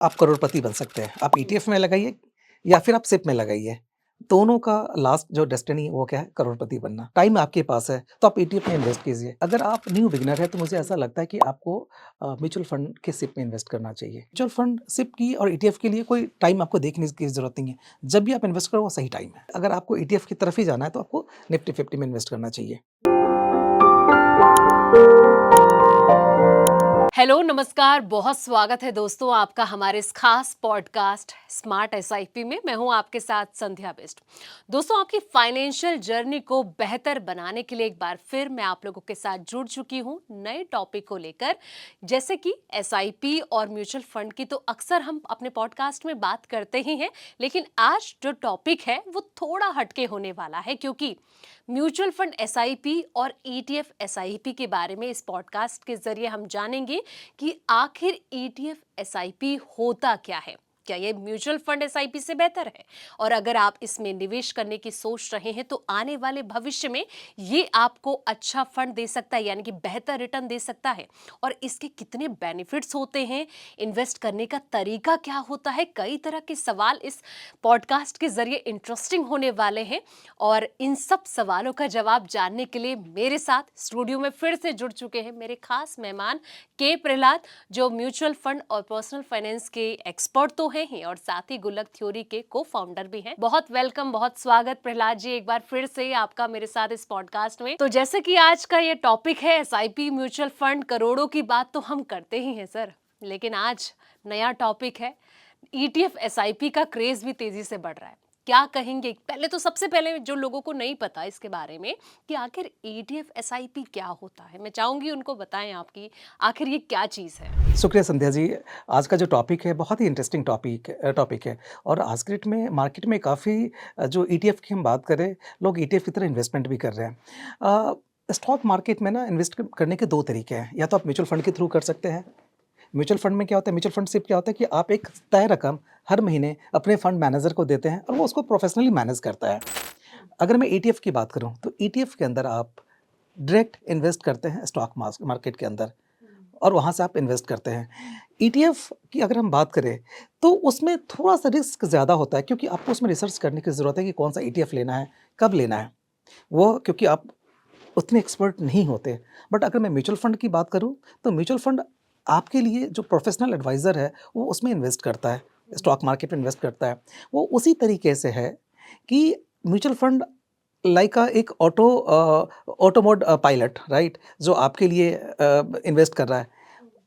आप करोड़पति बन सकते हैं। आप ईटीएफ में लगाइए या फिर आप सिप में लगाइए। दोनों का लास्ट जो डेस्टिनी है वो क्या है? करोड़पति बनना। टाइम आपके पास है तो आप ईटीएफ में इन्वेस्ट कीजिए। अगर आप न्यू बिगिनर हैं तो मुझे ऐसा लगता है कि आपको म्यूचुअल फंड के सिप में इन्वेस्ट करना चाहिए। म्यूचुअल फंड, सिप की और ईटीएफ के लिए कोई टाइम आपको देखने की ज़रूरत नहीं है। जब भी आप इन्वेस्ट करो वो सही टाइम है। अगर आपको ईटीएफ की तरफ ही जाना है तो आपको निफ्टी 50 में इन्वेस्ट करना चाहिए। हेलो नमस्कार, बहुत स्वागत है दोस्तों आपका हमारे इस खास पॉडकास्ट स्मार्ट एसआईपी में। मैं हूं आपके साथ संध्या बेस्ट। दोस्तों, आपकी फाइनेंशियल जर्नी को बेहतर बनाने के लिए एक बार फिर मैं आप लोगों के साथ जुड़ चुकी हूं नए टॉपिक को लेकर। जैसे कि एसआईपी और म्यूचुअल फंड की तो अक्सर हम अपने पॉडकास्ट में बात करते ही हैं, लेकिन आज जो टॉपिक है वो थोड़ा हटके होने वाला है, क्योंकि म्यूचुअल फंड एसआईपी और ईटीएफ एसआईपी के बारे में इस पॉडकास्ट के जरिए हम जानेंगे कि आखिर ईटीएफ एसआईपी होता क्या है। क्या ये म्यूचुअल फंड एसआईपी से बेहतर है? और अगर आप इसमें निवेश करने की सोच रहे हैं तो आने वाले भविष्य में ये आपको अच्छा फंड दे सकता है, यानी कि बेहतर रिटर्न दे सकता है। और इसके कितने बेनिफिट्स होते हैं, इन्वेस्ट करने का तरीका क्या होता है, कई तरह के सवाल इस पॉडकास्ट के जरिए इंटरेस्टिंग होने वाले हैं। और इन सब सवालों का जवाब जानने के लिए मेरे साथ स्टूडियो में फिर से जुड़ चुके हैं मेरे खास मेहमान के प्रहलाद, जो म्यूचुअल फंड और पर्सनल फाइनेंस के एक्सपर्ट तो हैं ही और साथ ही गुल्लक थ्योरी के को फाउंडर भी हैं। बहुत वेलकम, बहुत स्वागत प्रहलाद जी एक बार फिर से आपका मेरे साथ इस पॉडकास्ट में। तो जैसे कि आज का ये टॉपिक है एसआईपी, म्यूचुअल फंड, करोड़ों की बात तो हम करते ही हैं सर, लेकिन आज नया टॉपिक है ईटीएफ एसआईपी का क्रेज भी तेजी से बढ़ रहा है। क्या कहेंगे? पहले तो सबसे पहले जो लोगों को नहीं पता इसके बारे में कि आखिर ईटीएफ एसआईपी क्या होता है, मैं चाहूंगी उनको बताएं आपकी आखिर ये क्या चीज है। शुक्रिया संध्या जी। आज का जो टॉपिक है बहुत ही इंटरेस्टिंग टॉपिक है और आज के डेट में मार्केट में काफ़ी जो ईटीएफ की हम बात करें, लोग ईटीएफ की तरह इन्वेस्टमेंट भी कर रहे हैं। स्टॉक मार्केट में ना इन्वेस्ट करने के 2 तरीके हैं। या तो आप म्यूचुअल फंड के थ्रू कर सकते हैं। म्यूचुअल फंड में क्या होता है, म्यूचुअल फंड सिर्फ क्या होता है कि आप एक तय रकम हर महीने अपने फंड मैनेजर को देते हैं और वो उसको प्रोफेशनली मैनेज करता है। अगर मैं ईटीएफ की बात करूँ तो ईटीएफ के अंदर आप डायरेक्ट इन्वेस्ट करते हैं स्टॉक मार्केट के अंदर और वहाँ से आप इन्वेस्ट करते हैं। ईटीएफ की अगर हम बात करें तो उसमें थोड़ा-सा रिस्क ज़्यादा होता है, क्योंकि आपको उसमें रिसर्च करने की ज़रूरत है कि कौन-सा ईटीएफ लेना है, कब लेना है। वो क्योंकि आप उतने एक्सपर्ट नहीं होते। बट अगर मैं म्यूचुअल फंड की बात करूँ तो म्यूचुअल फंड आपके लिए जो प्रोफेशनल एडवाइज़र है वो उसमें इन्वेस्ट करता है, स्टॉक मार्केट में इन्वेस्ट करता है। वो उसी तरीके से है कि म्यूचुअल फंड लाइक एक ऑटो मोड पायलट, राइट? जो आपके लिए इन्वेस्ट कर रहा है।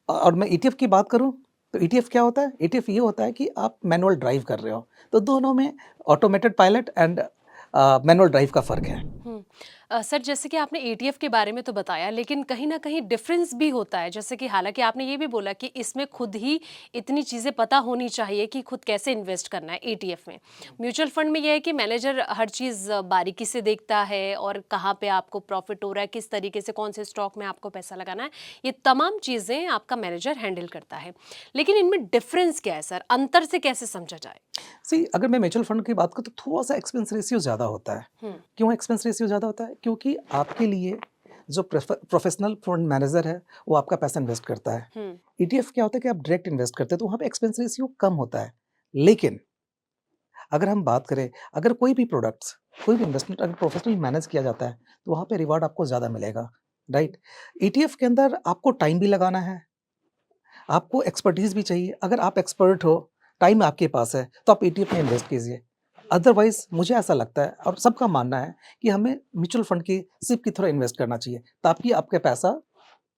और मैं ईटीएफ की बात करूँ, तो ईटीएफ क्या होता है? ईटीएफ ये होता है कि आप मैनुअल ड्राइव कर रहे हो। तो दोनों में automated pilot and manual drive का फ़र्क है। सर, जैसे कि आपने ईटीएफ के बारे में तो बताया, लेकिन कहीं ना कहीं डिफरेंस भी होता है। जैसे कि हालांकि आपने ये भी बोला कि इसमें खुद ही इतनी चीज़ें पता होनी चाहिए कि खुद कैसे इन्वेस्ट करना है। ईटीएफ में, म्यूचुअल फंड में यह है कि मैनेजर हर चीज़ बारीकी से देखता है और कहाँ पे आपको प्रॉफिट हो रहा है, किस तरीके से, कौन से स्टॉक में आपको पैसा लगाना है, ये तमाम चीज़ें आपका मैनेजर हैंडल करता है। लेकिन इनमें डिफरेंस क्या है सर? अंतर से कैसे समझा जाए? सी, अगर मैं म्यूचुअल फंड की बात करूँ तो थोड़ा-सा एक्सपेंस रेशियो ज़्यादा होता है। हम्म। क्यों एक्सपेंस रेशियो ज़्यादा होता है? क्योंकि आपके लिए जो प्रोफेशनल फंड मैनेजर है, वो आपका पैसा इन्वेस्ट करता है। हम्म। ईटीएफ क्या होता है कि आप डायरेक्ट इन्वेस्ट करते हैं, तो वहाँ पे एक्सपेंस रेशियो कम होता है। लेकिन अगर हम बात करें, अगर कोई भी प्रोडक्ट्स, कोई भी इन्वेस्टमेंट अगर प्रोफेशनली मैनेज किया जाता है, तो वहाँ पे रिवार्ड आपको ज़्यादा मिलेगा, राइट? ईटीएफ के अंदर आपको टाइम भी लगाना है, आपको एक्सपर्टीज़ भी चाहिए। अगर आप एक्सपर्ट हो, टाइम आपके पास है, तो आप ईटीएफ में इन्वेस्ट कीजिए। अदरवाइज़ मुझे ऐसा लगता है और सबका मानना है कि हमें म्यूचुअल फंड की सिप की तरह इन्वेस्ट करना चाहिए, ताकि आपका पैसा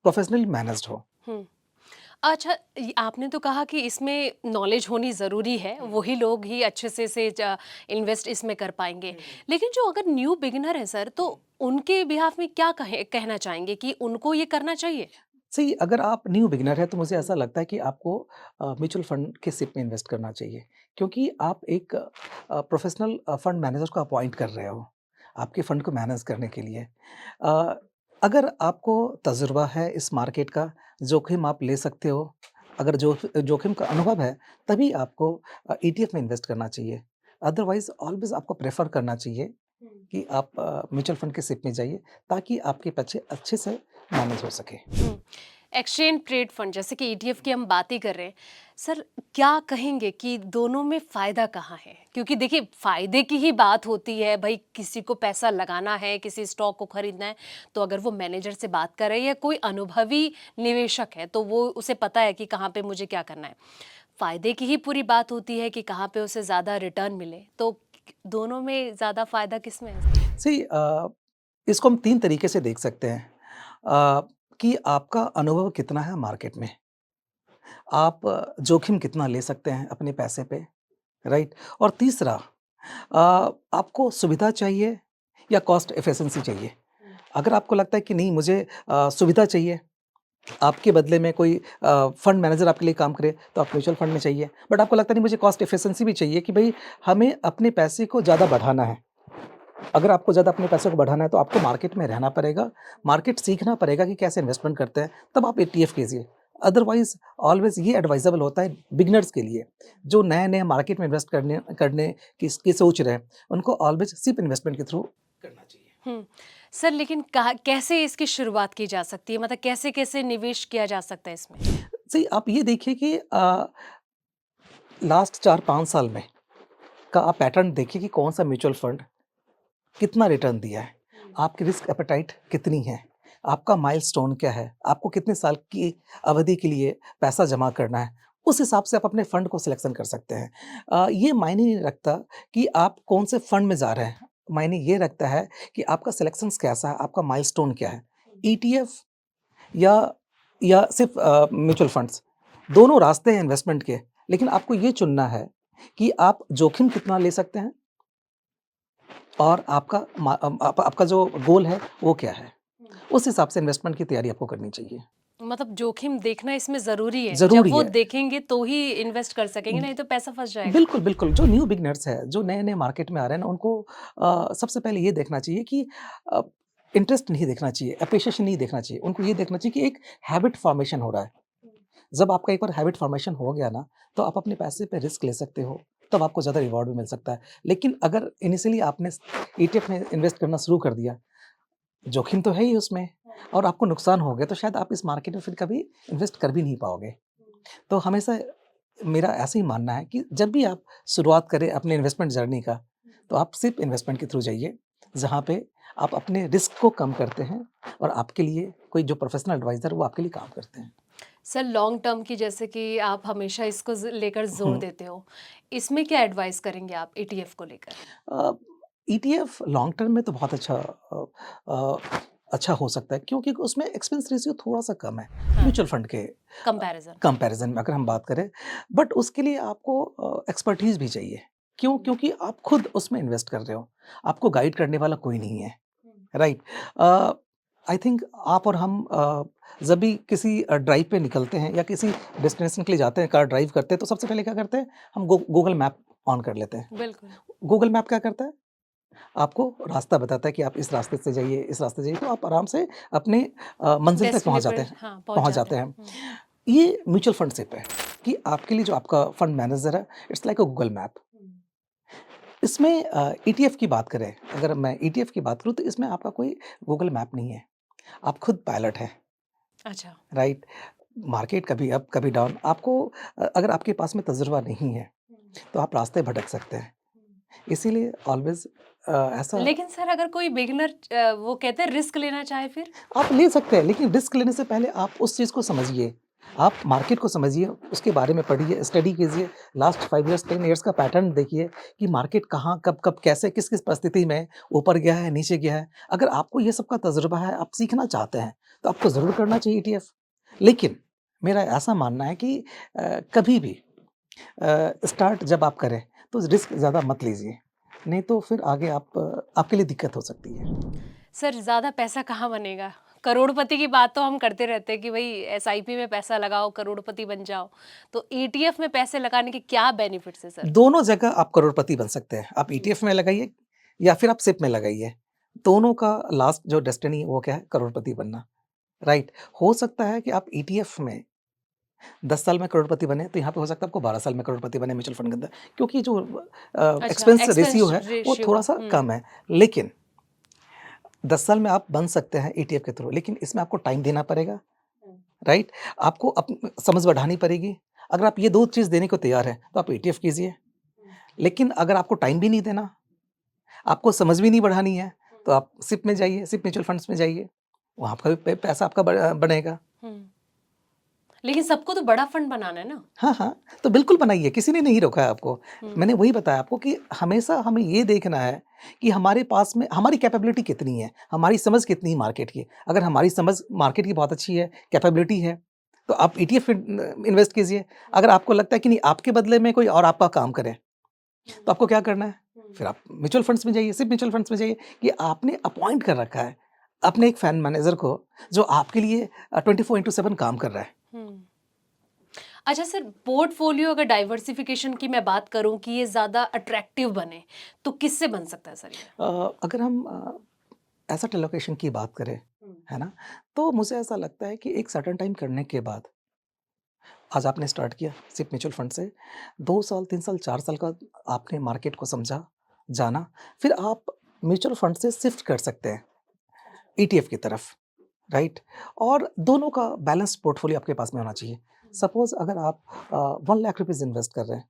प्रोफेशनली मैनेज्ड हो। हम्म। अच्छा, आपने तो कहा कि इसमें नॉलेज होनी ज़रूरी है, वही लोग ही अच्छे से इन्वेस्ट इसमें कर पाएंगे। लेकिन जो अगर न्यू बिगिनर है सर, तो उनके बिहाफ में क्या कहना चाहेंगे कि उनको ये करना चाहिए? सही, अगर आप न्यू बिगिनर हैं तो मुझे ऐसा लगता है कि आपको म्यूचुअल फंड के सिप में इन्वेस्ट करना चाहिए, क्योंकि आप एक प्रोफेशनल फंड मैनेजर को अपॉइंट कर रहे हो आपके फंड को मैनेज करने के लिए। अ, अगर आपको तजुर्बा है इस मार्केट का, जोखिम आप ले सकते हो, अगर जोखिम का अनुभव है, तभी आपको ईटीएफ में इन्वेस्ट करना चाहिए। अदरवाइज ऑलवेज आपको प्रेफर करना चाहिए कि आप म्यूचुअल फंड के सिप में जाइए, ताकि आपके पैसे अच्छे से मैनेज हो सके। हम्म। एक्सचेंज ट्रेड फंड जैसे कि ईटीएफ की हम बात ही कर रहे हैं, सर क्या कहेंगे कि दोनों में फ़ायदा कहाँ है? क्योंकि देखिए फ़ायदे की ही बात होती है, भाई किसी को पैसा लगाना है, किसी स्टॉक को खरीदना है, तो अगर वो मैनेजर से बात कर रहे हैं या कोई अनुभवी निवेशक है, तो वो उसे पता है कि कहाँ पे मुझे क्या करना है। फ़ायदे की ही पूरी बात होती है कि कहाँ पे उसे ज़्यादा रिटर्न मिले, तो दोनों में ज़्यादा फ़ायदा किसमें है? सी इसको हम 3 तरीके से देख सकते हैं कि आपका अनुभव कितना है मार्केट में। आप जोखिम कितना ले सकते हैं अपने पैसे पे, राइट? और तीसरा आपको सुविधा चाहिए या कॉस्ट एफिशिएंसी चाहिए? अगर आपको लगता है कि नहीं मुझे सुविधा चाहिए, आपके बदले में कोई फंड मैनेजर आपके लिए काम करे, तो आप म्यूचुअल फंड में चाहिए। बट आपको लगता नहीं मुझे कॉस्ट एफिशिएंसी भी चाहिए कि भई हमें अपने पैसे को ज़्यादा बढ़ाना है। अगर आपको ज़्यादा अपने पैसे को बढ़ाना है तो आपको मार्केट में रहना पड़ेगा, मार्केट सीखना पड़ेगा कि कैसे इन्वेस्टमेंट करते हैं, तब आप ईटीएफ कीजिए। अदरवाइज़ ऑलवेज़ ये एडवाइज़ेबल होता है बिगिनर्स के लिए, जो नए-नए मार्केट में इन्वेस्ट करने करने की सोच रहे हैं, उनको ऑलवेज़ सिर्फ़ इन्वेस्टमेंट के थ्रू करना चाहिए। हुँ। सर लेकिन कहाँ कैसे इसकी शुरुआत की जा सकती है? मतलब कैसे-कैसे निवेश किया जा सकता है इसमें? सी आप ये देखिए कि लास्ट 4-5 साल में का आप पैटर्न देखिए कि कौन-सा म्यूचुअल फंड कितना रिटर्न दिया है? आपकी रिस्क एपेटाइट कितनी है? आपका माइलस्टोन क्या है? आपको कितने साल की अवधि के लिए पैसा जमा करना है? उस हिसाब से आप अपने फंड को सिलेक्शन कर सकते हैं। ये मायने नहीं रखता कि आप कौन से फंड में जा रहे हैं। मायने ये रखता है कि आपका सिलेक्शंस कैसा है, आपका माइलस्टोन क्या है? ईटीएफ या सिर्फ़ म्यूचुअल फंड्स, दोनों रास्ते हैं इन्वेस्टमेंट के, लेकिन आपको ये चुनना है कि आप जोखिम कितना ले सकते हैं और आपका जो गोल है वो क्या है? उस हिसाब से इन्वेस्टमेंट की तैयारी आपको करनी चाहिए। मतलब जोखिम देखना इसमें ज़रूरी है। जब ज़रूरी वो है। देखेंगे तो ही इन्वेस्ट कर सकेंगे, नहीं तो पैसा फँस जाएगा। बिल्कुल, बिल्कुल, जो न्यू बिगिनर्स है, जो नए-नए मार्केट में आ रहे हैं ना, उनको सबसे पहले ये देखना चाहिए कि अ, इंटरेस्ट नहीं देखना चाहिए, एप्रिसिएशन नहीं देखना चाहिए। उनको ये देखना चाहिए कि एक हैबिट फॉर्मेशन हो रहा है। जब आपका एक बार हैबिट फॉर्मेशन हो गया ना, तो आप अपने पैसे पे रिस्क ले सकते हो, तब आपको ज़्यादा रिवॉर्ड भी मिल सकता है। लेकिन अगर इनिशियली आपने ईटीएफ में इन्वेस्ट करना शुरू कर दिया, जोखिम तो है ही उसमें और आपको नुकसान हो गया, तो शायद आप इस मार्केट में फिर कभी इन्वेस्ट कर भी नहीं पाओगे। तो हमेशा मेरा ऐसा ही मानना है कि जब भी आप शुरुआत करें अपने इन्वेस्टमेंट जर्नी का, तो आप सिर्फ़ इन्वेस्टमेंट के थ्रू जाइए, जहाँ पे आप अपने रिस्क को कम करते हैं और आपके लिए कोई जो प्रोफ़ेशनल एडवाइज़र वो आपके लिए काम करते हैं। सर लॉन्ग टर्म की जैसे कि आप हमेशा इसको लेकर जोर हुँ। देते हो, इसमें क्या एडवाइस करेंगे आप ईटीएफ को लेकर? अ, ईटीएफ लॉन्ग टर्म में तो बहुत अ, अच्छा हो सकता है क्योंकि उसमें एक्सपेंस रेशियो थोड़ा-सा कम है, हाँ, म्यूचुअल फंड के कंपैरिजन। कंपैरिज़न में अगर हम बात करें। बट उसके लिए आपको एक्सपर्टीज़ भी चाहिए। क्यों? क्योंकि आप खुद उसमें इन्वेस्ट कर रहे हो। आपको गाइड करने वाला कोई नहीं है, राइट? अ, आई थिंक आप और हम जब भी किसी ड्राइव पे निकलते हैं या किसी डेस्टिनेशन के लिए जाते हैं, कार ड्राइव करते हैं, तो सबसे पहले क्या करते हैं? हम गूगल मैप ऑन कर लेते हैं। बिल्कुल। गूगल मैप क्या करता है? आपको रास्ता बताता है कि आप इस रास्ते से जाइए, इस रास्ते से जाइए, तो आप आराम से अपने मंज़िल तक डेस्टिनी पर हाँ, पहुँच पहुँच जाते जाते हैं। हैं। ये म्यूचुअल फंडशिप है कि आपके लिए जो आपका फंड मैनेजर है, it's like a Google map. इसमें ईटीएफ की बात करें, अगर मैं ईटीएफ की बात करूँ, तो इसमें आपका कोई गूगल मैप नहीं है। आप खुद पायलट हैं, अच्छा। राइट? मार्केट कभी अप, कभी डाउन। आपको अगर आपके पास में तजुर्बा नहीं है, तो आप रास्ते भटक सकते हैं। इसीलिए ऑलवेज़ ऐसा लेकिन सर अगर कोई बिगिनर वो कहते हैं रिस्क लेना चाहे फिर? आप ले सकते हैं, लेकिन रिस्क लेने से पहले आप उस चीज़ को समझिए। आप मार्केट को समझिए, उसके बारे में पढ़िए, स्टडी कीजिए। लास्ट 5 इयर्स, 10 इयर्स का पैटर्न देखिए कि मार्केट कहाँ, कब-कब, कैसे, किस-किस परिस्थिति में ऊपर गया है, नीचे गया है। अगर आपको ये सब का तजुर्बा है, आप सीखना चाहते हैं, तो आपको ज़रूर करना चाहिए ईटीएफ। लेकिन मेरा ऐसा मानना है कि कभी भी स्टार्ट जब आप करें, तो रिस्क ज़्यादा मत लीजिए। नहीं तो फिर आगे आपके लिए दिक्कत हो सकती है। सर ज़्यादा पैसा कहाँ बनेगा? करोड़पति की बात तो हम करते रहते हैं कि भई एसआईपी में पैसा लगाओ, करोड़पति बन जाओ। तो ईटीएफ में पैसे लगाने के क्या बेनिफिट्स हैं सर? दोनों जगह आप करोड़पति बन सकते हैं। आप ईटीएफ में लगाइए या फिर आप सिप में लगाइए। दोनों का लास्ट जो डेस्टिनी है वो क्या है? करोड़पति बनना, राइट? हो सकता है कि आप ईटीएफ में 10 साल में करोड़पति बने, तो यहाँ पे हो सकता है आपको 12 साल में करोड़पति बने म्यूचुअल फंड के अंदर, क्योंकि जो अच्छा, एक्सपेंस रेशियो एक्सपेंस है वो रेशियो थोड़ा-सा कम है। लेकिन 10 साल में आप बन सकते हैं ईटीएफ के थ्रू, लेकिन इसमें आपको टाइम देना पड़ेगा, राइट? आपको समझ बढ़ानी पड़ेगी। अगर आप ये 2 चीज़ देने को तैयार हैं, तो आप ईटीएफ कीजिए। लेकिन अगर आपको टाइम भी नहीं देना, आपको समझ भी नहीं बढ़ानी है, तो आप सिप में जाइए, सिप म्यूचुअल फंड्स में जाइए। वहाँ आपका भी पैसा आपका बनेगा। हम्म। लेकिन सबको तो बड़ा फंड बनाना है ना। हाँ, हाँ, तो बिल्कुल बनाइए, किसी ने नहीं रोका है आपको। हम्म। मैंने वही बताया आपको कि हमेशा हमें ये देखना है कि हमारे पास में हमारी कैपेबिलिटी कितनी है, हमारी समझ कितनी है मार्केट की। अगर हमारी समझ मार्केट की बहुत अच्छी है, कैपेबिलिटी है, तो आप ईटीएफ इन्वेस्ट कीजिए। अगर आपको लगता है कि नहीं, आपके बदले में कोई और आपका काम करे, तो आपको क्या करना है? फिर आप म्यूचुअल फंड्स में जाइए, सिर्फ़ म्यूचुअल फंड्स में जाइए कि आपने अपॉइंट कर रखा है अपने एक फंड मैनेजर को, जो आपके लिए 24/7 काम कर रहा है। हम्म। अच्छा सर, पोर्टफोलियो अगर डाइवर्सिफिकेशन की मैं बात करूं कि ये ज़्यादा अट्रैक्टिव बने, तो किससे बन सकता है सर ये? अगर हम एसेट एलोकेशन की बात करें, है ना? तो मुझे ऐसा लगता है कि एक सर्टेन टाइम करने के बाद, आज आपने स्टार्ट किया सिर्फ़ म्यूचुअल फंड से, 2 साल, 3 साल, 4 साल का आपने मार्केट को समझा, जाना, फिर आप म्यूचुअल फंड से शिफ्ट कर सकते हैं ईटीएफ की तरफ, राइट? और दोनों का बैलेंस्ड पोर्टफोलियो आपके पास में होना चाहिए। सपोज़ अगर आप 1 लाख रुपीज़ इन्वेस्ट कर रहे हैं,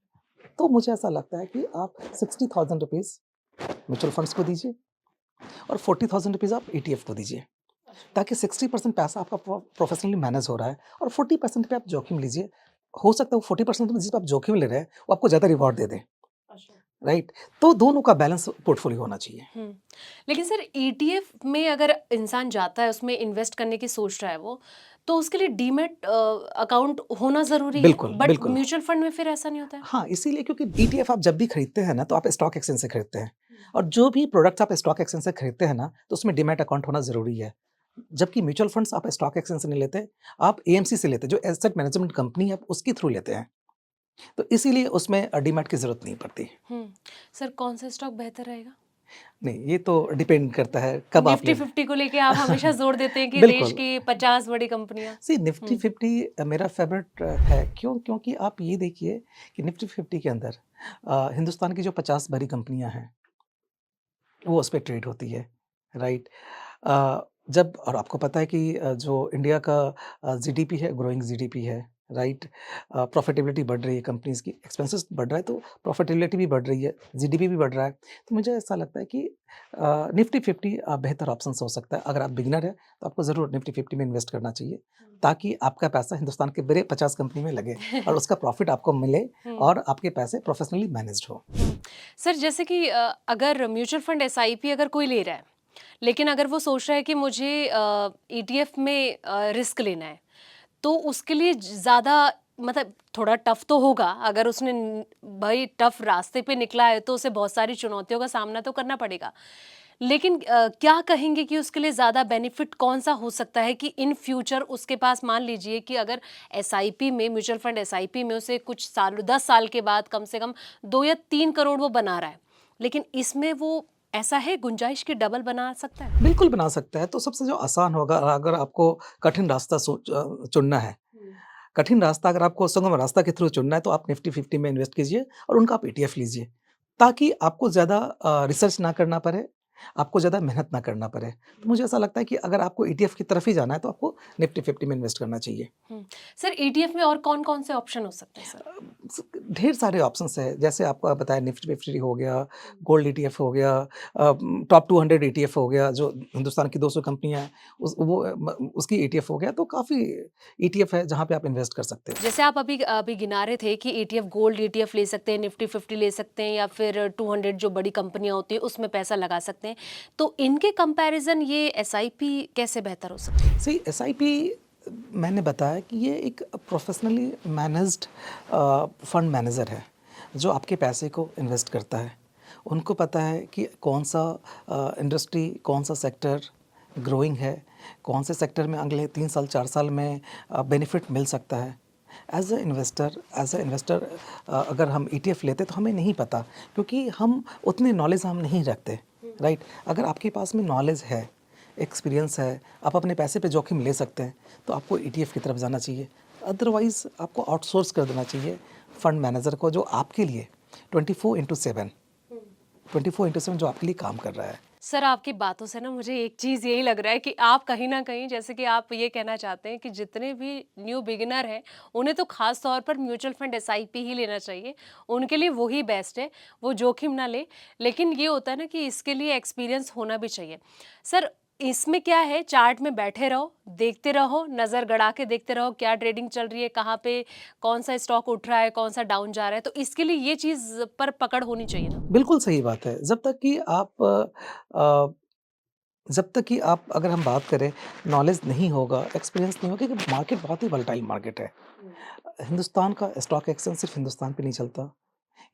तो मुझे ऐसा लगता है कि आप 60,000 रुपीज़ म्यूचुअल फंड्स को दीजिए और 40,000 रुपीज़ आप ईटीएफ को दीजिए। ताकि 60% पैसा आपका प्रोफेशनली मैनेज हो रहा है और 40% पे आप जोखिम लीजिए। हो सकता है वो 40% में जिस पे आप जोखिम ले रहे हैं, वो आपको ज़्यादा रिवॉर्ड दे दें, राइट? तो दोनों का बैलेंस पोर्टफोलियो होना चाहिए। लेकिन सर ईटीएफ में अगर इंसान जाता है, उसमें इन्वेस्ट करने की सोच रहा है वो, तो उसके लिए डीमैट अकाउंट होना ज़रूरी है, बिल्कुल, बट बिल्कुल। म्यूचुअल फंड में फिर ऐसा नहीं होता है। हाँ, इसीलिए क्योंकि ईटीएफ आप जब भी खरीदते हैं ना, तो आप स्टॉक एक्सचेंज से खरीदते हैं और जो भी प्रोडक्ट्स आप स्टॉक एक्सचेंज से खरीदते हैं ना, तो उसमें डीमैट अकाउंट होना ज़रूरी है। जबकि म्यूचुअल फंड्स आप स्टॉक एक्सचेंज से नहीं लेते, आप एएमसी से लेते हैं, जो एसेट मैनेजमेंट कंपनी है, आप उसके थ्रू लेते हैं। तो इसीलिए उसमें डीमैट की ज़रूरत नहीं पड़ती। सर कौन सा स्टॉक बेहतर रहेगा? नहीं, ये तो डिपेंड करता है कब आप निफ्टी लेना। 50 को लेके आप हमेशा जोर देते हैं कि देश बिल्कुल। की 50 बड़ी कंपनियां। सी निफ्टी 50 मेरा फ़ेवरेट है। क्यों? क्योंकि आप ये देखिए कि निफ्टी 50 के अंदर हिंदुस्तान की जो 50 बड़ी कंपनियाँ हैं, वो उस पे ट्रेड होती है, राइट? जब और आपको पता है कि जो इंडिया का जीडीपी है, ग्रोइंग जीडीपी है, राइट? प्रॉफ़िटेबिलिटी बढ़ रही है कंपनीज़ की, एक्सपेंसेस बढ़ रहा है, तो प्रॉफ़िटेबिलिटी भी बढ़ रही है, जीडीपी भी बढ़ रहा है। तो मुझे ऐसा लगता है कि निफ्टी 50 बेहतर ऑप्शंस हो सकता है। अगर आप बिगिनर हैं, तो आपको ज़रूर निफ्टी 50 में इन्वेस्ट करना चाहिए, ताकि आपका पैसा हिंदुस्तान के बड़े 50 कंपनी में लगे और उसका प्रॉफ़िट आपको मिले और आपके पैसे प्रोफ़ेशनली मैनेज्ड हो। सर जैसे कि अगर म्यूचुअल फंड एसआईपी अगर कोई ले रहा है, लेकिन अगर वो सोच रहा है कि मुझे ईटीएफ में रिस्क लेना है, तो उसके लिए ज़्यादा मतलब थोड़ा टफ तो होगा। अगर उसने भाई टफ रास्ते पे निकला है, तो उसे बहुत सारी चुनौतियों का सामना तो करना पड़ेगा। लेकिन क्या कहेंगे कि उसके लिए ज़्यादा बेनिफिट कौन सा हो सकता है कि इन फ्यूचर उसके पास, मान लीजिए कि अगर एसआईपी में, म्यूचुअल फंड एसआईपी में उसे कुछ साल, 10 साल के बाद कम से कम 2 या 3 करोड़ वो बना रहा है, लेकिन इसमें वो ऐसा है गुंजाइश की डबल बना सकता है? बिल्कुल बना सकता है, तो सबसे जो आसान होगा, अगर आपको कठिन रास्ता चुनना है, कठिन रास्ता अगर आपको सुगम रास्ता के थ्रू चुनना है, तो आप निफ्टी 50 में इन्वेस्ट कीजिए और उनका आप ईटीएफ लीजिए, ताकि आपको ज़्यादा रिसर्च ना करना पड़े, आपको ज़्यादा मेहनत ना करना पड़े। तो मुझे ऐसा लगता है कि अगर आपको ईटीएफ की तरफ ही जाना है, तो आपको निफ्टी 50 में इन्वेस्ट करना चाहिए। सर ईटीएफ में और कौन-कौन से ऑप्शन हो सकते हैं सर? ढेर सारे ऑप्शंस हैं, जैसे आपको बताया निफ्टी 50 हो गया, गोल्ड ईटीएफ हो गया, टॉप 200 ईटीएफ हो गया, जो हिंदुस्तान की 200 कंपनियाँ हैं, उसकी ईटीएफ हो गया, तो काफ़ी ईटीएफ है जहाँ पे आप इन्वेस्ट कर सकते हैं। जैसे आप अभी अभी गिना रहे थे कि ईटीएफ, गोल्ड ईटीएफ ले सकते हैं, निफ्टी 50 ले सकते हैं, या फिर 200 जो बड़ी कंपनियां होती हैं उसमें पैसा लगा सकते हैं, तो इनके कंपैरिजन ये एसआईपी कैसे बेहतर हो सकती है? सही, एसआईपी मैंने बताया कि ये एक प्रोफेशनली मैनेज्ड फंड मैनेजर है, जो आपके पैसे को इन्वेस्ट करता है। उनको पता है कि कौन सा इंडस्ट्री, कौन सा सेक्टर ग्रोइंग है, कौन से सेक्टर में अगले 3 साल, 4 साल में बेनिफिट मिल सकता है। एज़ अ इन्वेस्टर अगर हम ईटीएफ लेते, तो हमें नहीं पता, क्योंकि हम उतनी नॉलेज हम नहीं रखते, राइट? अगर आपके पास में नॉलेज है, एक्सपीरियंस है, आप अपने पैसे पे जोखिम ले सकते हैं, तो आपको ईटीएफ की तरफ जाना चाहिए। अदरवाइज़ आपको आउटसोर्स कर देना चाहिए फंड मैनेजर को, जो आपके लिए 24/7 जो आपके लिए काम कर रहा है। सर आपकी बातों से ना मुझे एक चीज़ यही लग रहा है कि आप कहीं न कहीं जैसे कि आप ये कहना चाहते हैं कि जितने भी न्यू बिगिनर हैं, उन्हें तो ख़ास तौर पर म्यूचुअल फंड एसआईपी ही लेना चाहिए। उनके लिए वो ही बेस्ट है, वो जोखिम ना लें। लेकिन ये होता है ना कि इसके लिए एक्सपीरियंस होना भी चाहिए। सर इसमें क्या है चार्ट में बैठे रहो, देखते रहो, नज़र गड़ा के देखते रहो क्या ट्रेडिंग चल रही है, कहाँ पे कौन-सा स्टॉक उठ रहा है, कौन-सा डाउन जा रहा है। तो इसके लिए ये चीज़ पर पकड़ होनी चाहिए ना? बिल्कुल सही बात है। जब तक कि आप अगर हम बात करें नॉलेज नहीं होगा, एक्सपीरियंस नहीं होगा क्योंकि मार्केट बहुत ही वोलेटाइल मार्केट है। हिंदुस्तान का स्टॉक एक्सचेंज सिर्फ़ हिंदुस्तान पे नहीं चलता।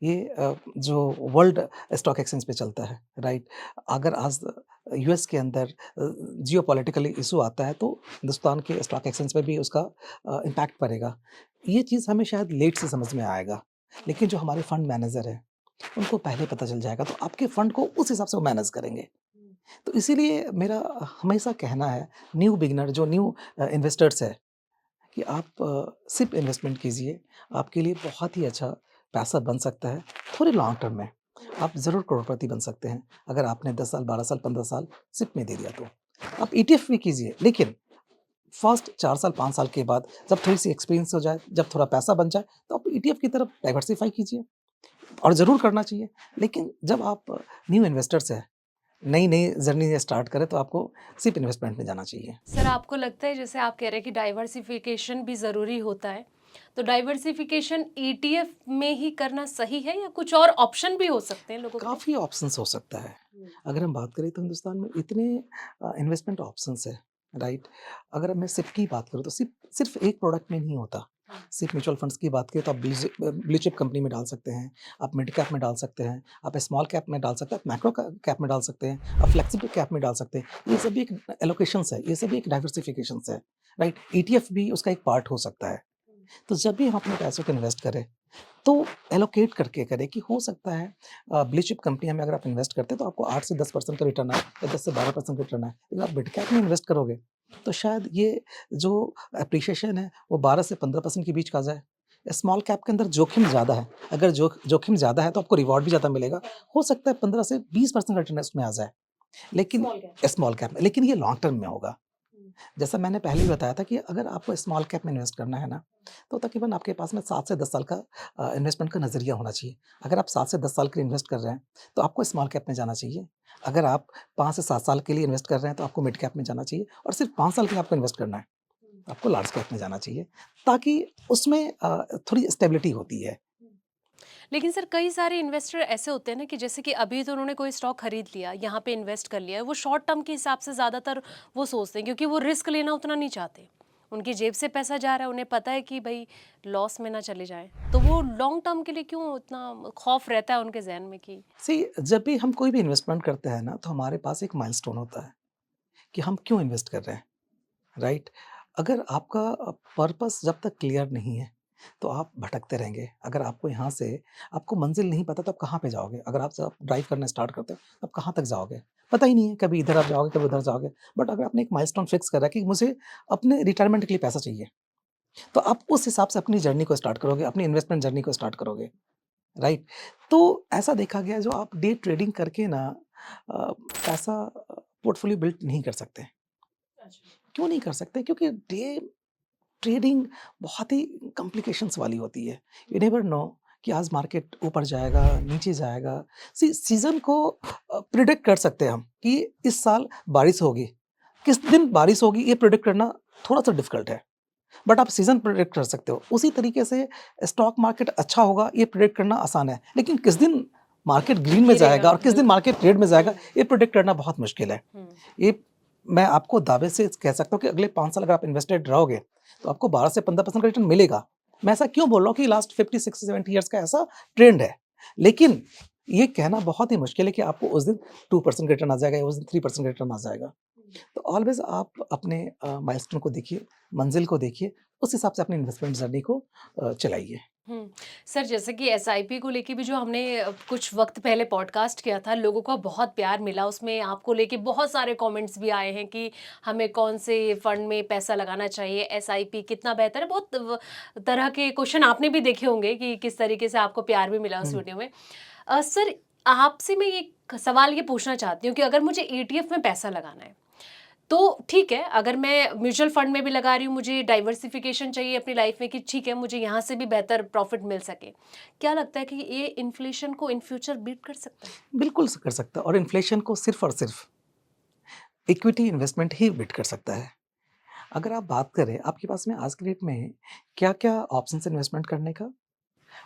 ये जो वर्ल्ड स्टॉक एक्सचेंज पे चलता है, राइट? अगर आज यूएस के अंदर जियोपॉलिटिकल इश्यू आता है तो हिंदुस्तान के स्टॉक एक्सचेंज पे भी उसका इम्पैक्ट पड़ेगा। ये चीज़ हमें शायद लेट से समझ में आएगा, लेकिन जो हमारे फंड मैनेजर हैं, उनको पहले पता चल जाएगा तो आपके फंड को उस हिसाब से वो मैनेज करेंगे। तो इसीलिए मेरा हमेशा कहना है न्यू बिगिनर जो न्यू इन्वेस्टर्स है कि आप सिर्फ़ इन्वेस्टमेंट कीजिए, आपके लिए बहुत ही अच्छा पैसा बन सकता है, थोड़े लॉन्ग टर्म में। आप ज़रूर करोड़पति बन सकते हैं, अगर आपने 10 साल, 12 साल, 15 साल सिप में दे दिया तो। आप ईटीएफ भी कीजिए, लेकिन फर्स्ट 4 साल, 5 साल के बाद जब थोड़ी-सी एक्सपीरियंस हो जाए, जब थोड़ा पैसा बन जाए, तो आप ईटीएफ की तरफ डाइवर्सिफ़ाई कीजिए और ज़रूर करना चाहिए। लेकिन जब आप न्यू इन्वेस्टर्स हैं, नई-नई जर्नी स्टार्ट करें, तो आपको सिर्फ़ इन्वेस्टमेंट में जाना चाहिए। सर आपको लगता है जैसे आप कह रहे हैं कि डाइवर्सिफिकेशन भी ज़रूरी होता है, तो डाइवर्सिफिकेशन ईटीएफ में ही करना सही है या कुछ और ऑप्शन भी हो सकते हैं लोगों के लिए? काफ़ी ऑप्शंस हो सकता है। हुँ। अगर हम बात करें तो हिंदुस्तान में इतने इन्वेस्टमेंट ऑप्शंस हैं, राइट? अगर मैं सिप की बात करूँ तो सिप सिर्फ़ एक प्रोडक्ट में नहीं होता। हाँ। सिर्फ़ म्यूचुअल फंड्स की बात करें तो आप ब्लू चिप कंपनी में डाल सकते हैं, आप मिड कैप में डाल सकते हैं, आप स्मॉल कैप में डाल सकते हैं, आप मैक्रो कैप में डाल सकते हैं, आप फ्लेक्सिबल कैप में डाल सकते हैं। ये सभी एक एलोकेशंस है, ये सभी एक डाइवर्सिफिकेशंस है, राइट? ईटीएफ भी उसका एक पार्ट हो सकता है। तो जब भी हम अपने पैसों को इन्वेस्ट करें तो एलोकेट करके करें कि हो सकता है ब्लू चिप कंपनियों में अगर आप इन्वेस्ट करते हैं तो आपको 8 से 10% का रिटर्न आए या 10 से 12% का रिटर्न आए। लेकिन आप मिड कैप में इन्वेस्ट करोगे तो शायद ये जो एप्रिसिएशन है वो 12 से 15% के बीच का आ जाए। स्मॉल कैप के अंदर जोखिम ज़्यादा है। अगर जोखिम ज़्यादा है तो आपको रिवॉर्ड भी ज़्यादा मिलेगा। हो सकता है 15 से 20% का रिटर्न उसमें आ जाए। लेकिन स्मॉल कैप। स्मॉल कैप में, लेकिन ये लॉन्ग टर्म में होगा। हुँ। जैसा मैंने पहले ही बताया था कि अगर आपको स्मॉल कैप में इन्वेस्ट करना है ना, तो तकरीबन आपके पास में 7 से 10 साल का इन्वेस्टमेंट का नज़रिया होना चाहिए। अगर आप 7 से 10 साल के लिए इन्वेस्ट कर रहे हैं, तो आपको स्मॉल कैप में जाना चाहिए। अगर आप 5 से 7 साल के लिए इन्वेस्ट कर रहे हैं, तो आपको मिड कैप में जाना चाहिए और सिर्फ़ 5 साल के लिए आपको इन्वेस्ट करना है, हुँ। तो आपको लार्ज कैप में जाना चाहिए, ताकि उसमें थोड़ी स्टेबिलिटी होती है। लेकिन सर कई सारे इन्वेस्टर ऐसे होते हैं ना कि जैसे कि अभी तो उन्होंने कोई स्टॉक खरीद लिया, यहाँ पे इन्वेस्ट कर लिया है, वो शॉर्ट टर्म के हिसाब से ज़्यादातर वो सोचते हैं क्योंकि वो रिस्क लेना उतना नहीं चाहते। उनकी जेब से पैसा जा रहा है, उन्हें पता है कि भई लॉस में ना चले जाएँ। तो वो लॉन्ग टर्म के लिए क्यों इतना खौफ रहता है उनके ज़हन में कि सी जब भी हम कोई भी इन्वेस्टमेंट करते हैं ना, तो हमारे पास एक माइलस्टोन होता है कि हम क्यों इन्वेस्ट कर रहे हैं। राइट? अगर आपका पर्पस जब तक क्लियर नहीं है, तो आप भटकते रहेंगे। अगर आपको यहाँ से आपको मंज़िल नहीं पता तो आप कहाँ पे जाओगे? अगर आप जब ड्राइव करना स्टार्ट करते हो, तो आप कहाँ तक जाओगे? पता ही नहीं है, कभी इधर आप जाओगे, कभी उधर जाओगे। बट अगर आपने एक माइलस्टोन फिक्स करा कि मुझे अपने रिटायरमेंट के लिए पैसा चाहिए, तो आप उस हिसाब से अपनी जर्नी को स्टार्ट करोगे, अपनी इन्वेस्टमेंट जर्नी को स्टार्ट करोगे, राइट? तो ऐसा देखा गया है जो आप डे ट्रेडिंग करके ना पैसा पोर्टफोलियो बिल्ड नहीं कर सकते। क्यों नहीं कर सकते? क्योंकि डे ट्रेडिंग बहुत ही कॉम्प्लिकेशंस वाली होती है। यू नेवर नो कि आज मार्केट ऊपर जाएगा, नीचे जाएगा। सीज़न को प्रिडिक्ट कर सकते हैं हम कि इस साल बारिश होगी। किस दिन बारिश होगी ये प्रिडिक्ट करना थोड़ा-सा डिफ़िकल्ट है। बट आप सीज़न प्रिडिक्ट कर सकते हो। उसी तरीके से स्टॉक मार्केट अच्छा होगा ये प्रिडिक्ट करना आसान है। लेकिन किस दिन मार्केट ग्रीन में गिरेगा? जाएगा और किस दिन बिल्कुल। मार्केट रेड में जाएगा हुँ, ये प्रिडिक्ट करना बहुत मुश्किल है। हुँ। ये मैं आपको दावे से कह सकता हूँ कि अगले 5 साल अगर आप इन्वेस्टेड रहोगे, तो आपको 12 से 15% का रिटर्न मिलेगा। मैं ऐसा क्यों बोल रहा हूँ कि लास्ट 50, 60, 70 इयर्स का ऐसा ट्रेंड है। लेकिन ये कहना बहुत ही मुश्किल है कि आपको उस दिन 2% का रिटर्न आ जाएगा या उस दिन 3% का रिटर्न आ जाएगा। तो ऑलवेज़ आप अपने माइलस्टोन को देखिए, मंज़िल को देखिए, उस हिसाब से अपनी इन्वेस्टमेंट जर्नी को चलाइए। हुँ। सर जैसे कि एसआईपी को लेके भी जो हमने कुछ वक़्त पहले पॉडकास्ट किया था, लोगों का बहुत प्यार मिला। उसमें आपको लेके बहुत सारे कमेंट्स भी आए हैं कि हमें कौन से फंड में पैसा लगाना चाहिए, एसआईपी कितना बेहतर है। बहुत तरह के क्वेश्चन आपने भी देखे होंगे कि किस तरीके से आपको प्यार भी मिला उस हुँ। वीडियो में। सर आपसे मैं ये सवाल ये पूछना चाहती हूँ कि अगर मुझे ईटीएफ में पैसा लगाना है, तो ठीक है, अगर मैं म्यूचुअल फंड में भी लगा रही हूँ, मुझे डाइवर्सिफिकेशन चाहिए अपनी लाइफ में कि ठीक है, मुझे यहाँ से भी बेहतर प्रॉफिट मिल सके। क्या लगता है कि ये इन्फ्लेशन को इन फ्यूचर बीट कर सकता है? बिल्कुल कर सकता है और इन्फ्लेशन को सिर्फ़ और सिर्फ़ इक्विटी इन्वेस्टमेंट ही बीट कर सकता है। अगर आप बात करें आपके पास में आज की डेट में क्या-क्या ऑप्शंस इन्वेस्टमेंट करने का?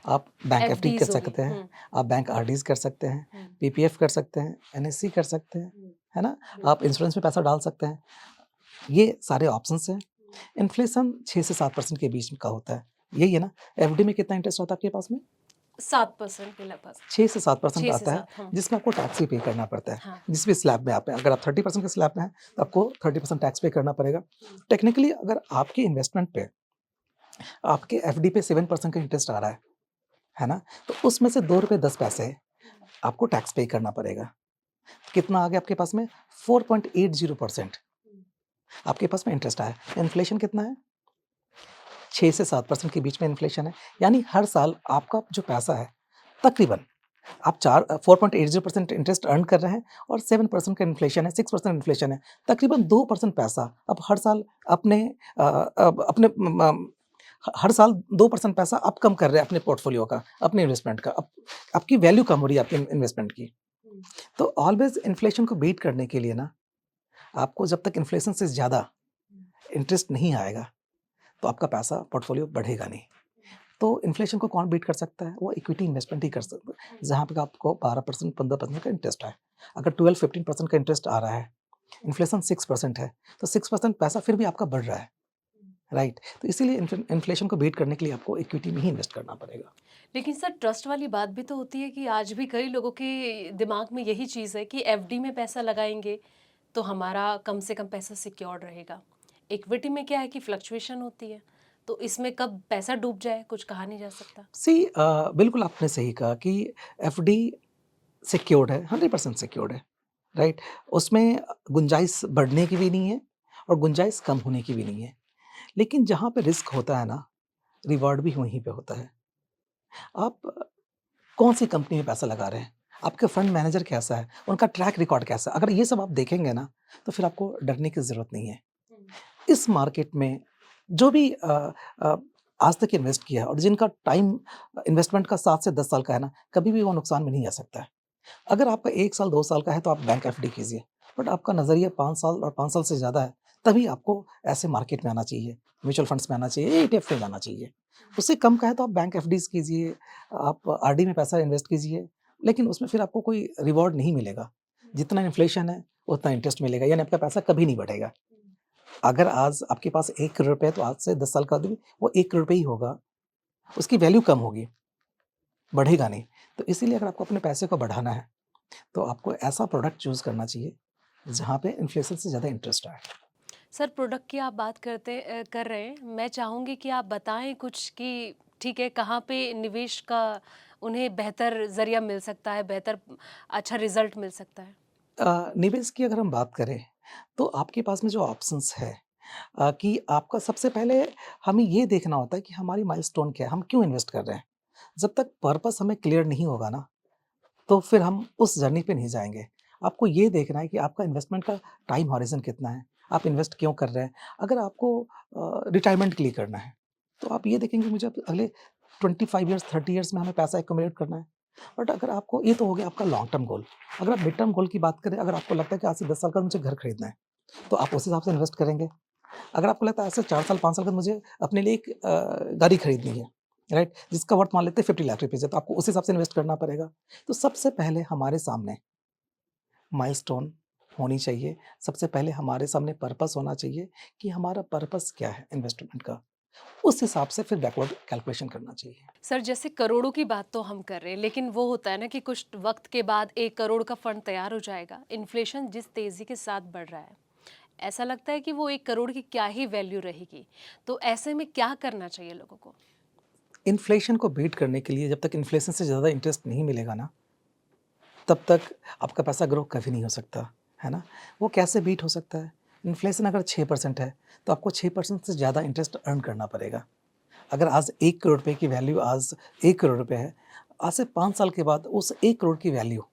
आप बैंक एफडी कर एफडीज़ हो गई। सकते हैं, आप बैंक आरडीज़ कर सकते हैं, हुँ, पीपीएफ कर सकते हैं, एनएससी कर सकते हैं, हुँ, है ना? आप बिल्कुल। इंश्योरेंस में पैसा डाल सकते हैं। ये सारे ऑप्शंस हैं। इन्फ्लेशन 6 से 7% के बीच का होता है। यही है ना? एफडी में कितना इंटरेस्ट होता है आपके पास में? 7% के लगभग। 6 से 7% 6 से आता है, 7, हाँ। जिसमें आपको टैक्स भी पे करना पड़ता है। हाँ। जिस भी स्लैब में आप हैं, अगर आप 30% के स्लैब में हैं, तो आपको 30% टैक्स पे करना पड़ेगा। टेक्निकली अगर आपके इन्वेस्टमेंट पे आपके एफडी पे 7% का इंटरेस्ट आ रहा है ना? तो उसमें से ₹2.10 आपको टैक्स पे करना पड़ेगा। कितना आ गया आपके पास में? 4.80% आपके पास में इंटरेस्ट आया। इन्फ्लेशन कितना है? 6 से 7% के बीच में इन्फ्लेशन है। यानी हर साल आपका जो पैसा है, तकरीबन आप 4.80% इंटरेस्ट अर्न कर रहे हैं और 7% का इन्फ्लेशन है, 6% इन्फ्लेशन है। तकरीबन 2% पैसा आप हर साल अपने अपने हर साल 2% पैसा आप कम कर रहे हैं अपने पोर्टफोलियो का, अपने इन्वेस्टमेंट का। आपकी वैल्यू कम हो रही है आपके इन्वेस्टमेंट की। तो ऑलवेज़ इन्फ्लेशन को बीट करने के लिए ना, आपको जब तक इन्फ्लेशन से ज़्यादा इंटरेस्ट नहीं आएगा, तो आपका पैसा पोर्टफोलियो बढ़ेगा नहीं। तो इन्फ्लेशन को कौन बीट कर सकता है? वो इक्विटी इन्वेस्टमेंट ही कर सकता है, जहाँ पे आपको 12% 15% का इंटरेस्ट आए। अगर 12-15% का इंटरेस्ट आ रहा है, इन्फ्लेशन 6% है, तो 6% पैसा फिर भी आपका बढ़ रहा है, राइट? तो इसीलिए इन्फ्लेशन को बीट करने के लिए आपको इक्विटी में ही इन्वेस्ट करना पड़ेगा। लेकिन सर, ट्रस्ट वाली बात भी तो होती है कि आज भी कई लोगों के दिमाग में यही चीज़ है कि एफडी में पैसा लगाएँगे, तो हमारा कम से कम पैसा सिक्योर्ड रहेगा। इक्विटी में क्या है कि फ्लक्चुएशन होती है, तो इसमें कब पैसा डूब जाए, कुछ कहा नहीं जा सकता। बिल्कुल आपने सही कहा कि एफडी सिक्योर्ड है, 100% सिक्योर्ड है, राइट? उसमें गुंजाइश बढ़ने की भी नहीं है और गुंजाइश कम होने की भी नहीं है। लेकिन जहाँ पे रिस्क होता है ना, रिवॉर्ड भी वहीं पे होता है। आप कौन-सी कंपनी में पैसा लगा रहे हैं? आपके फंड मैनेजर कैसा है? उनका ट्रैक रिकॉर्ड कैसा है? अगर ये सब आप देखेंगे ना, तो फिर आपको डरने की ज़रूरत नहीं है। इस मार्केट में जो भी अ, आज तक इन्वेस्ट किया है और जिनका टाइम इन्वेस्टमेंट का 7 से 10 साल का है ना, कभी भी वो नुकसान में नहीं जा सकता है। अगर आपका 1 साल, 2 साल का है तो आप बैंक एफडी कीजिए, बट आपका नज़रिया 5 साल और 5 साल से ज़्यादा है, तभी आपको ऐसे मार्केट में आना चाहिए, म्यूचुअल फंड्स में आना चाहिए, ईटीएफ में जाना चाहिए। उससे कम का है तो आप बैंक एफडीज़ कीजिए, आप आरडी में पैसा इन्वेस्ट कीजिए, लेकिन उसमें फिर आपको कोई रिवॉर्ड नहीं मिलेगा। जितना इन्फ्लेशन है, उतना इंटरेस्ट मिलेगा, यानी आपका पैसा कभी नहीं बढ़ेगा। अगर आज आपके पास 1 करोड़ रुपए है तो आज से 10 साल बाद भी वो 1 करोड़ रुपए ही होगा, उसकी वैल्यू कम होगी, बढ़ेगा नहीं। तो इसीलिए अगर आपको अपने पैसे को बढ़ाना है, तो आपको ऐसा प्रोडक्ट चूज़ करना चाहिए, जहाँ पे इन्फ्लेशन से ज़्यादा इंटरेस्ट आए। सर, प्रोडक्ट की आप बात कर रहे हैं, मैं चाहूँगी कि आप बताएँ कुछ कि ठीक है, कहाँ पे निवेश का उन्हें बेहतर ज़रिया मिल सकता है, बेहतर अच्छा रिज़ल्ट मिल सकता है? निवेश की अगर हम बात करें, तो आपके पास में जो ऑप्शंस है कि आपका सबसे पहले हमें ये देखना होता है कि हमारी माइलस्टोन क्या है, हम क्यों इन्वेस्ट कर रहे हैं? जब तक पर्पस हमें क्लियर नहीं होगा ना, तो फिर हम उस जर्नी पे नहीं जाएँगे। आपको ये देखना है कि आपका इन्वेस्टमेंट का टाइम हॉरिज़न कितना है? आप इन्वेस्ट क्यों कर रहे हैं? अगर आपको रिटायरमेंट के लिए करना है, तो आप ये देखेंगे मुझे अब अगले 25 इयर्स, 30 इयर्स में हमें पैसा एक्यूमुलेट करना है। बट अगर आपको ये तो हो गया आपका लॉन्ग टर्म गोल। अगर आप मिड टर्म गोल की बात करें, अगर आपको लगता है कि आज से 10 साल का मुझे घर खरीदना है, तो आप उस हिसाब से इन्वेस्ट करेंगे। अगर आपको लगता है आज से 4 साल, 5 साल बाद मुझे अपने लिए एक गाड़ी खरीदनी है, राइट? जिसका वर्थ मान लेते हैं 50 लाख रुपीज़ है, तो आपको उस हिसाब से इन्वेस्ट करना पड़ेगा। तो सबसे पहले हमारे सामने माइलस्टोन होनी चाहिए। सबसे पहले हमारे सामने पर्पस होना चाहिए कि हमारा पर्पस क्या है इन्वेस्टमेंट का। उस हिसाब से फिर बैकवर्ड कैलकुलेशन करना चाहिए। सर, जैसे करोड़ों की बात तो हम कर रहे हैं, लेकिन वो होता है ना कि कुछ वक़्त के बाद 1 करोड़ का फंड तैयार हो जाएगा। इन्फ्लेशन जिस तेज़ी के साथ बढ़ रहा है, ऐसा लगता है कि वो 1 करोड़ की क्या ही वैल्यू रहेगी। तो ऐसे में क्या करना चाहिए लोगों को? इन्फ्लेशन को बीट करने के लिए जब तक इन्फ्लेशन से ज़्यादा इंटरेस्ट नहीं मिलेगा ना, तब तक आपका पैसा ग्रो कभी नहीं हो सकता, है ना? वो कैसे बीट हो सकता है? इन्फ्लेशन अगर 6% है, तो आपको 6% से ज़्यादा इंटरेस्ट अर्न करना पड़ेगा। अगर आज 1 करोड़ रुपए की वैल्यू आज 1 करोड़ रुपए है, आज से 5 साल के बाद उस 1 करोड़ की वैल्यू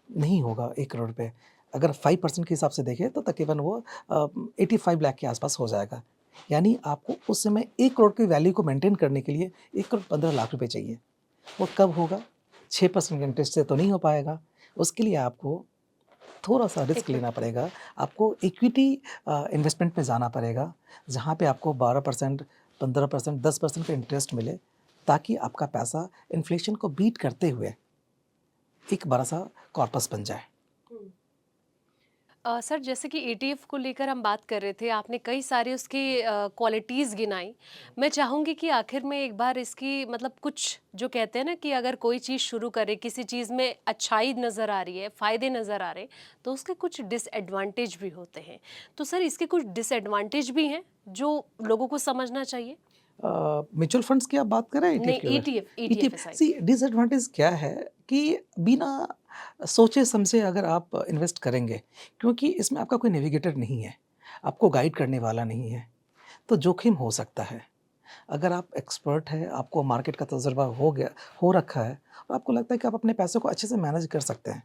नहीं होगा 1 करोड़ पे। अगर 5% के हिसाब से देखें तो तकरीबन वो 85 लाख के आस-पास हो जाएगा। यानी आपको उस समय 1 करोड़ की वैल्यू को मेंटेन करने के लिए 1 करोड़ 15 लाख रुपए चाहिए। वो कब होगा? 6% के इंटरेस्ट से तो नहीं हो पाएगा। उसके लिए आपको थोड़ा-सा रिस्क लेना इक्विटी। पड़ेगा। आपको इक्विटी इन्वेस्टमेंट में जाना पड़ेगा, जहाँ पे आपको 12%, 15%, 10% का इंटरेस्ट मिले, ताकि आपका पैसा इन्फ्लेशन को बीट करते हुए एक बड़ा-सा कॉर्पस बन जाए। सर जैसे कि ईटीएफ को लेकर हम बात कर रहे थे, आपने कई सारे उसकी क्वालिटीज़ गिनाई। मैं चाहूँगी कि आखिर में एक बार इसकी मतलब कुछ जो कहते हैं ना कि अगर कोई चीज़ शुरू करे, किसी चीज़ में अच्छाई नज़र आ रही है, फ़ायदे नज़र आ रहे हैं, तो उसके कुछ डिसएडवांटेज भी होते हैं। तो सर इसके कुछ डिसएडवांटेज भी हैं, जो लोगों को समझना चाहिए? म्यूचुअल फंड्स की आप बात कर रहे हैं ईटीएफ नहीं, की अगर? ETF ETF ETF SIP. सी डिसएडवांटेज क्या है कि बिना सोचे समझे अगर आप इन्वेस्ट करेंगे, क्योंकि इसमें आपका कोई नेविगेटर नहीं है, आपको गाइड करने वाला नहीं है, तो जोखिम हो सकता है। अगर आप एक्सपर्ट हैं, आपको मार्केट का तजुर्बा हो रखा है और आपको लगता है कि आप अपने पैसे को अच्छे से मैनेज कर सकते हैं,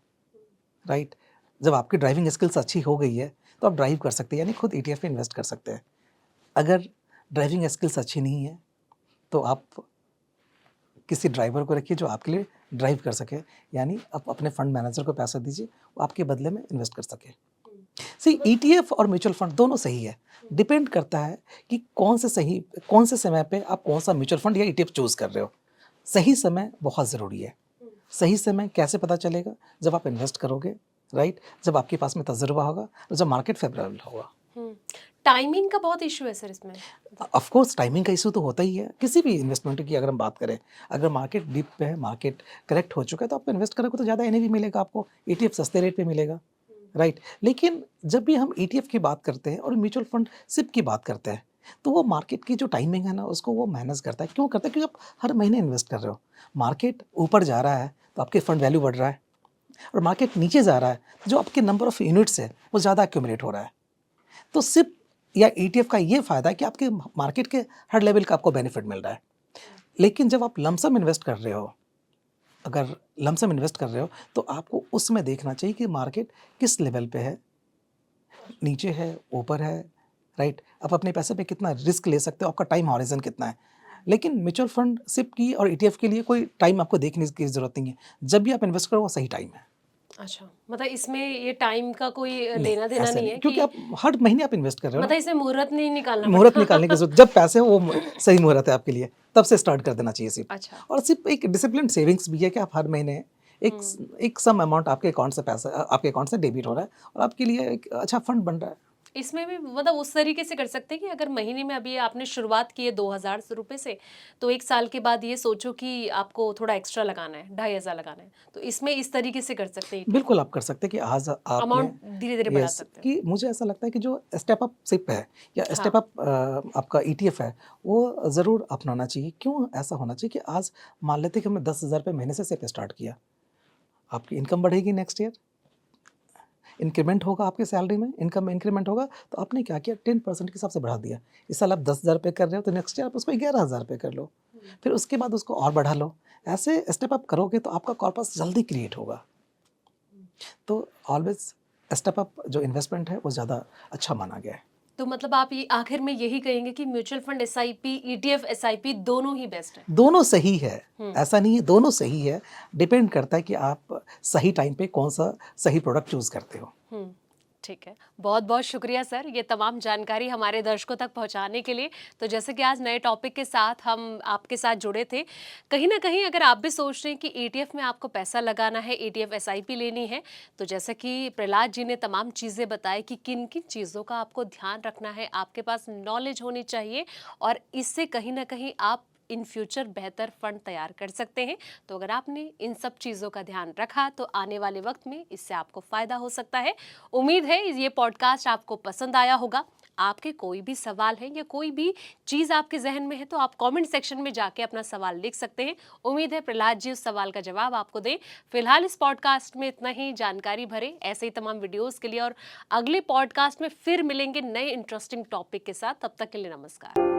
राइट? जब आपकी ड्राइविंग स्किल्स अच्छी हो गई है, तो आप ड्राइव कर सकते हैं, यानी खुद ईटीएफ में इन्वेस्ट कर सकते हैं। अगर ड्राइविंग स्किल्स अच्छी नहीं है, तो आप किसी ड्राइवर को रखिए जो आपके लिए ड्राइव कर सके, यानी आप अपने फंड मैनेजर को पैसा दीजिए, वो आपके बदले में इन्वेस्ट कर सके। सी ईटीएफ और म्यूचुअल फंड दोनों सही है, डिपेंड करता है कि कौन से समय पे आप कौन सा म्यूचुअल फंड या ईटीएफ चूज़ कर रहे हो। सही समय बहुत ज़रूरी है। सही समय कैसे पता चलेगा? जब आप इन्वेस्ट करोगे, राइट? जब आपके पास में तजुर्बा होगा और जब मार्केट फेवरेबल होगा। हुँ। टाइमिंग का बहुत इश्यू है सर इसमें। ऑफ कोर्स टाइमिंग का इशू तो होता ही है, किसी भी इन्वेस्टमेंट की अगर हम बात करें। अगर मार्केट डिप पे है, मार्केट करेक्ट हो चुका है, तो आपको इन्वेस्ट करोगे तो ज़्यादा एनएवी मिलेगा आपको, ईटीएफ सस्ते रेट पे मिलेगा, राइट? लेकिन जब भी हम ईटीएफ की बात करते हैं और म्यूचुअल फंड सिप की बात करते हैं, तो वो मार्केट की जो टाइमिंग है ना, उसको वो मैनेज करता है। क्यों करता है? क्योंकि आप हर महीने इन्वेस्ट कर रहे हो। मार्केट ऊपर जा रहा है, तो आपके फंड वैल्यू बढ़ रहा है और मार्केट नीचे जा रहा है, तो जो आपके नंबर ऑफ यूनिट्स है, वो ज़्यादा एक्यूमुलेट हो रहा है। तो सिप या ईटीएफ का ये फ़ायदा है कि आपके मार्केट के हर लेवल का आपको बेनिफिट मिल रहा है। लेकिन जब आप लमसम इन्वेस्ट कर रहे हो, अगर लमसम इन्वेस्ट कर रहे हो, तो आपको उस समय देखना चाहिए कि मार्केट किस लेवल पे है, नीचे है, ऊपर है, राइट? आप अपने पैसे पे कितना रिस्क ले सकते हो, आपका टाइम हॉरिज़न कितना है। लेकिन म्यूचुअल फंड, सिप की और ईटीएफ के लिए कोई टाइम आपको देखने की ज़रूरत नहीं है। जब भी आप इन्वेस्ट करो, वो सही टाइम है। अच्छा, मतलब इसमें ये टाइम का कोई नहीं, लेना-देना ऐसा नहीं नहीं, है क्योंकि कि आप हर महीने आप इन्वेस्ट कर रहे हो ना। मतलब इसमें मुहूर्त नहीं निकालना मुहूर्त पड़ता। निकालने की ज़रूरत, जब पैसे हो वो सही मुहूर्त है आपके लिए, तब से स्टार्ट कर देना चाहिए सिप। अच्छा। और सिप एक डिसिप्लिन्ड सेविंग्स भी है कि आप हर महीने हुँ। एक सम अमाउंट आपके अकाउंट से आपके अकाउंट से डेबिट हो रहा है और आपके लिए एक अच्छा फंड बन रहा है। इसमें भी मतलब उस तरीके से कर सकते हैं कि अगर महीने में अभी आपने शुरुआत की है 2000 रुपए से, तो 1 साल के बाद ये सोचो कि आपको थोड़ा एक्स्ट्रा लगाना है, 2500 लगाना है। तो इसमें इस तरीके से कर सकते हैं ईटीएफ बिल्कुल को। आप कर सकते हैं कि आज आपने अमाउंट धीरे-धीरे बढ़ा यस, सकते हैं। कि मुझे ऐसा लगता है कि जो स्टेप अप सिप है या हाँ। स्टेप अप आपका ईटीएफ है, वो ज़रूर अपनाना चाहिए। क्यों ऐसा होना चाहिए कि आज मान लेते हैं कि हमने 10,000 रुपए महीने से सिप स्टार्ट किया, आपकी इनकम बढ़ेगी नेक्स्ट ईयर, इंक्रीमेंट होगा आपके सैलरी में, इनकम में इंक्रीमेंट होगा, तो आपने क्या किया 10% के हिसाब से बढ़ा दिया। इस साल आप 10,000 रुपए कर रहे हो, तो नेक्स्ट ईयर आप उसको 11,000 रुपए कर लो, फिर उसके बाद उसको और बढ़ा लो। ऐसे स्टेप अप करोगे तो आपका कॉर्पस जल्दी क्रिएट होगा। तो ऑलवेज़ स्टेप अप जो इन्वेस्टमेंट है वो ज़्यादा अच्छा माना गया है। तो मतलब आप ये आखिर में यही कहेंगे कि mutual fund SIP, ETF SIP दोनों ही बेस्ट हैं? दोनों सही है, हुँ। ऐसा नहीं है, दोनों सही है, डिपेंड करता है कि आप सही टाइम पे कौन-सा सही प्रोडक्ट चूज़ करते हो। हुँ, ठीक है। बहुत-बहुत शुक्रिया सर, ये तमाम जानकारी हमारे दर्शकों तक पहुँचाने के लिए। तो जैसे कि आज नए टॉपिक के साथ हम आपके साथ जुड़े थे, कहीं न कहीं अगर आप भी सोच रहे हैं कि ईटीएफ में आपको पैसा लगाना है, ईटीएफ एसआईपी लेनी है, तो जैसा कि प्रहलाद जी ने तमाम चीज़ें बताई कि किन-किन चीज़ों का आपको ध्यान रखना है, आपके पास नॉलेज होनी चाहिए और इससे कहीं न कहीं आप इन फ्यूचर बेहतर फंड तैयार कर सकते हैं। तो अगर आपने इन सब चीज़ों का ध्यान रखा तो आने वाले वक्त में इससे आपको फ़ायदा हो सकता है। उम्मीद है ये पॉडकास्ट आपको पसंद आया होगा। आपके कोई भी सवाल है या कोई भी चीज़ आपके ज़हन में है तो आप कमेंट सेक्शन में जाके अपना सवाल लिख सकते हैं। उम्मीद है प्रहलाद जी उस सवाल का जवाब आपको दें। फिलहाल इस पॉडकास्ट में इतना ही जानकारी भरे ऐसे ही तमाम वीडियोज़ के लिए और अगले पॉडकास्ट में फिर मिलेंगे नए इंटरेस्टिंग टॉपिक के साथ। तब तक के लिए नमस्कार।